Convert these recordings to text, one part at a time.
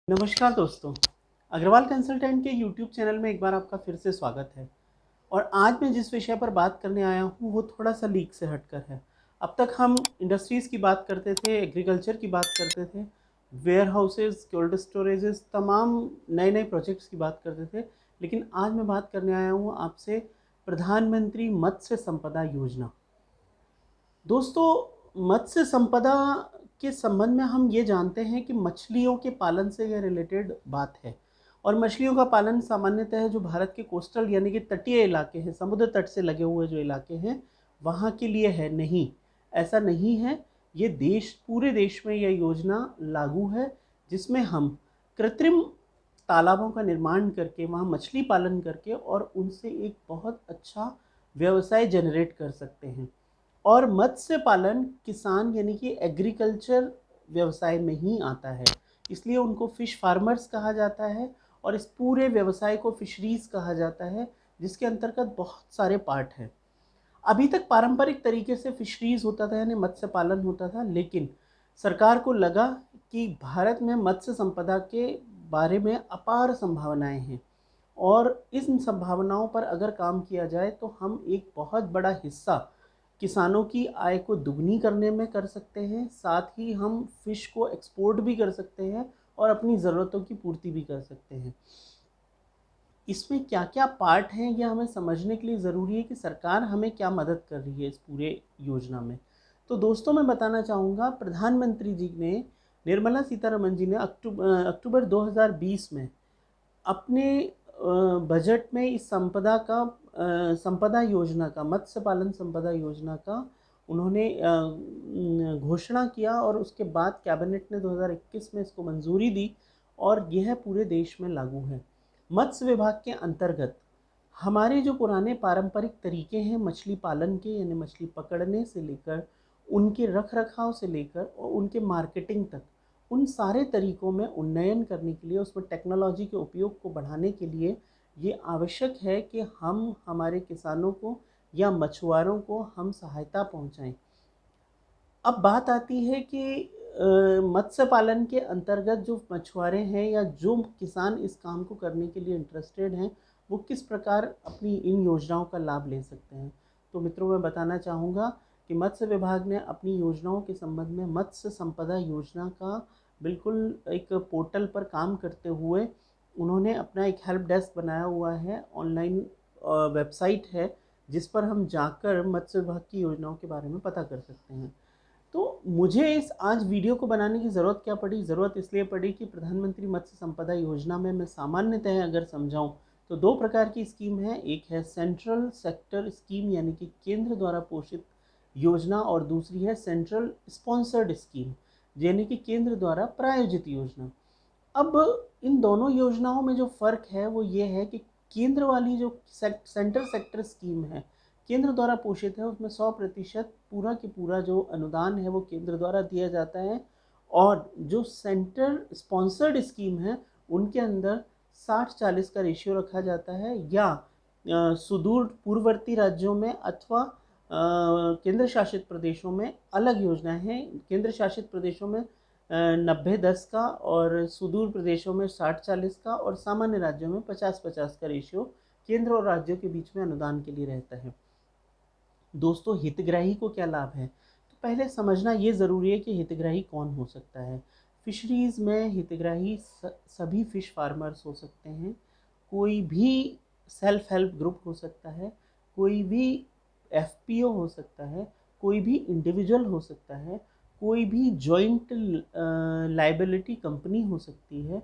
नमस्कार दोस्तों, अग्रवाल कंसल्टेंट के यूट्यूब चैनल में एक बार आपका फिर से स्वागत है। और आज मैं जिस विषय पर बात करने आया हूँ वो थोड़ा सा लीक से हटकर है। अब तक हम इंडस्ट्रीज़ की बात करते थे, एग्रीकल्चर की बात करते थे, वेयर हाउसेज़, कोल्ड स्टोरेजेस, तमाम नए नए प्रोजेक्ट्स की बात करते थे। लेकिन आज मैं बात करने आया हूँ आपसे प्रधानमंत्री मत्स्य संपदा योजना। दोस्तों, मत्स्य संपदा के संबंध में हम ये जानते हैं कि मछलियों के पालन से यह रिलेटेड बात है। और मछलियों का पालन सामान्यतः जो भारत के कोस्टल यानी कि तटीय इलाके हैं, समुद्र तट से लगे हुए जो इलाके हैं, वहाँ के लिए है नहीं। ऐसा नहीं है। ये पूरे देश में यह योजना लागू है, जिसमें हम कृत्रिम तालाबों का निर्माण करके वहाँ मछली पालन करके और उनसे एक बहुत अच्छा व्यवसाय जनरेट कर सकते हैं। और मत्स्य पालन किसान यानी कि एग्रीकल्चर व्यवसाय में ही आता है, इसलिए उनको फ़िश फार्मर्स कहा जाता है। और इस पूरे व्यवसाय को फिशरीज़ कहा जाता है, जिसके अंतर्गत बहुत सारे पार्ट हैं। अभी तक पारंपरिक तरीके से फिशरीज़ होता था यानी मत्स्य पालन होता था, लेकिन सरकार को लगा कि भारत में मत्स्य संपदा के बारे में अपार संभावनाएं हैं और इन संभावनाओं पर अगर काम किया जाए तो हम एक बहुत बड़ा हिस्सा किसानों की आय को दुगनी करने में कर सकते हैं। साथ ही हम फ़िश को एक्सपोर्ट भी कर सकते हैं और अपनी ज़रूरतों की पूर्ति भी कर सकते हैं। इसमें क्या क्या पार्ट हैं यह हमें समझने के लिए ज़रूरी है कि सरकार हमें क्या मदद कर रही है इस पूरे योजना में। तो दोस्तों, मैं बताना चाहूँगा, प्रधानमंत्री जी ने, निर्मला सीतारमन जी ने अक्टूबर 2020 में अपने बजट में इस संपदा योजना का, मत्स्य पालन संपदा योजना का उन्होंने घोषणा किया और उसके बाद कैबिनेट ने 2021 में इसको मंजूरी दी और यह पूरे देश में लागू है। मत्स्य विभाग के अंतर्गत हमारे जो पुराने पारंपरिक तरीके हैं मछली पालन के, यानी मछली पकड़ने से लेकर उनके रख रखाव से लेकर और उनके मार्केटिंग तक, उन सारे तरीकों में उन्नयन करने के लिए, उसमें टेक्नोलॉजी के उपयोग को बढ़ाने के लिए ये आवश्यक है कि हम हमारे किसानों को या मछुआरों को हम सहायता पहुंचाएं। अब बात आती है कि मत्स्य पालन के अंतर्गत जो मछुआरे हैं या जो किसान इस काम को करने के लिए इंटरेस्टेड हैं, वो किस प्रकार अपनी इन योजनाओं का लाभ ले सकते हैं। तो मित्रों, मैं बताना चाहूँगा कि मत्स्य विभाग ने अपनी योजनाओं के संबंध में मत्स्य संपदा योजना का बिल्कुल एक पोर्टल पर काम करते हुए उन्होंने अपना एक हेल्प डेस्क बनाया हुआ है, ऑनलाइन वेबसाइट है, जिस पर हम जाकर मत्स्य विभाग की योजनाओं के बारे में पता कर सकते हैं। तो मुझे इस आज वीडियो को बनाने की ज़रूरत क्या पड़ी? ज़रूरत इसलिए पड़ी कि प्रधानमंत्री मत्स्य संपदा योजना में मैं सामान्यतः अगर समझाऊं तो दो प्रकार की स्कीम है। एक है सेंट्रल सेक्टर स्कीम यानी कि केंद्र द्वारा पोषित योजना, और दूसरी है सेंट्रल स्पॉन्सर्ड स्कीम यानी कि केंद्र द्वारा प्रायोजित योजना। अब इन दोनों योजनाओं में जो फ़र्क है वो ये है कि केंद्र वाली जो सेंटर सेक्टर स्कीम है, केंद्र द्वारा पोषित है, उसमें 100% पूरा की पूरा जो अनुदान है वो केंद्र द्वारा दिया जाता है। और जो सेंटर स्पॉन्सर्ड स्कीम है उनके अंदर 60-40 का रेशियो रखा जाता है, या सुदूर पूर्ववर्ती राज्यों में अथवा केंद्र शासित प्रदेशों में अलग योजनाएं हैं। केंद्र शासित प्रदेशों में 90-10 का और सुदूर प्रदेशों में 60-40 का और सामान्य राज्यों में 50-50 का रेशियो केंद्र और राज्यों के बीच में अनुदान के लिए रहता है। दोस्तों, हितग्राही को क्या लाभ है? तो पहले समझना ये ज़रूरी है कि हितग्राही कौन हो सकता है। फिशरीज़ में हितग्राही सभी फ़िश फार्मर्स हो सकते हैं, कोई भी सेल्फ हेल्प ग्रुप हो सकता है, कोई भी एफपीओ हो सकता है, कोई भी इंडिविजुअल हो सकता है, कोई भी जॉइंट लाइबिलिटी कंपनी हो सकती है,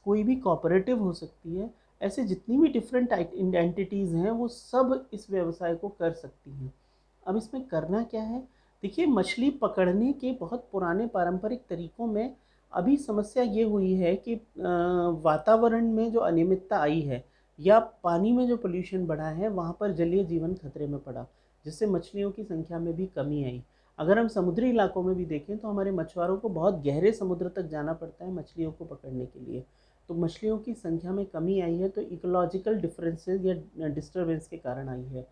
कोई भी कोऑपरेटिव हो सकती है। ऐसे जितनी भी डिफरेंट एंटिटीज़ हैं वो सब इस व्यवसाय को कर सकती हैं। अब इसमें करना क्या है? देखिए, मछली पकड़ने के बहुत पुराने पारंपरिक तरीकों में अभी समस्या ये हुई है कि वातावरण में जो अनियमितता आई है या पानी में जो पोल्यूशन बढ़ा है, वहाँ पर जलीय जीवन खतरे में पड़ा, जिससे मछलियों की संख्या में भी कमी आई। अगर हम समुद्री इलाकों में भी देखें तो हमारे मछुआरों को बहुत गहरे समुद्र तक जाना पड़ता है मछलियों को पकड़ने के लिए। तो मछलियों की संख्या में कमी आई है, तो इकोलॉजिकल डिफरेंसेस या डिस्टर्बेंस के कारण आई है।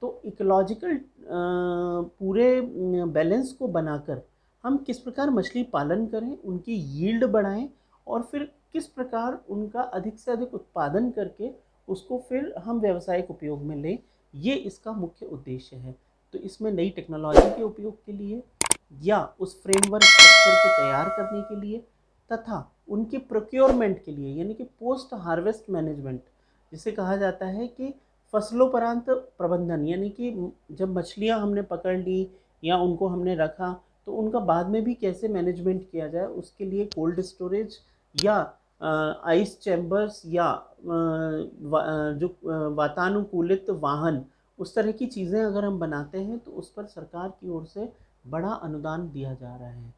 तो इकोलॉजिकल पूरे बैलेंस को बनाकर हम किस प्रकार मछली पालन करें, उनकी यील्ड बढ़ाएं और फिर किस प्रकार उनका अधिक से अधिक उत्पादन करके उसको फिर हम व्यावसायिक उपयोग में लें, ये इसका मुख्य उद्देश्य है। तो इसमें नई टेक्नोलॉजी के उपयोग के लिए या उस फ्रेमवर्क स्ट्रक्चर को तैयार करने के लिए तथा उनके प्रोक्योरमेंट के लिए, यानी कि पोस्ट हार्वेस्ट मैनेजमेंट जिसे कहा जाता है कि फसलोपरांत प्रबंधन, यानी कि जब मछलियां हमने पकड़ ली या उनको हमने रखा तो उनका बाद में भी कैसे मैनेजमेंट किया जाए, उसके लिए कोल्ड स्टोरेज या आइस चैम्बर्स या जो वातानुकूलित वाहन, उस तरह की चीज़ें अगर हम बनाते हैं तो उस पर सरकार की ओर से बड़ा अनुदान दिया जा रहा है।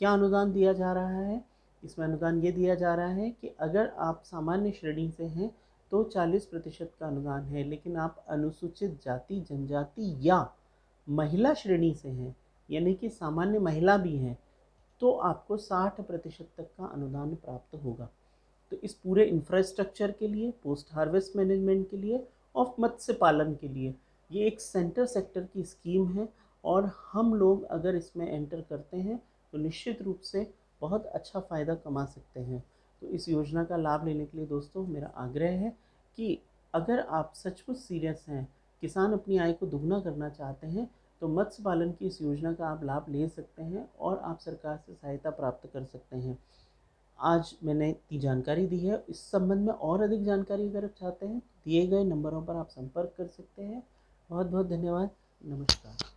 क्या अनुदान दिया जा रहा है? इसमें अनुदान ये दिया जा रहा है कि अगर आप सामान्य श्रेणी से हैं तो 40% का अनुदान है, लेकिन आप अनुसूचित जाति जनजाति या महिला श्रेणी से हैं, यानी कि सामान्य महिला भी हैं, तो आपको 60% तक का अनुदान प्राप्त होगा। तो इस पूरे इंफ्रास्ट्रक्चर के लिए, पोस्ट हार्वेस्ट मैनेजमेंट के लिए और मत्स्य पालन के लिए ये एक सेक्टर की स्कीम है और हम लोग अगर इसमें एंटर करते हैं तो निश्चित रूप से बहुत अच्छा फ़ायदा कमा सकते हैं। तो इस योजना का लाभ लेने के लिए दोस्तों मेरा आग्रह है कि अगर आप सचमुच सीरियस हैं, किसान अपनी आय को दुगना करना चाहते हैं, तो मत्स्य पालन की इस योजना का आप लाभ ले सकते हैं और आप सरकार से सहायता प्राप्त कर सकते हैं। आज मैंने इतनी जानकारी दी है। इस संबंध में और अधिक जानकारी अगर आप चाहते हैं, दिए गए नंबरों पर आप संपर्क कर सकते हैं। बहुत बहुत धन्यवाद। नमस्कार।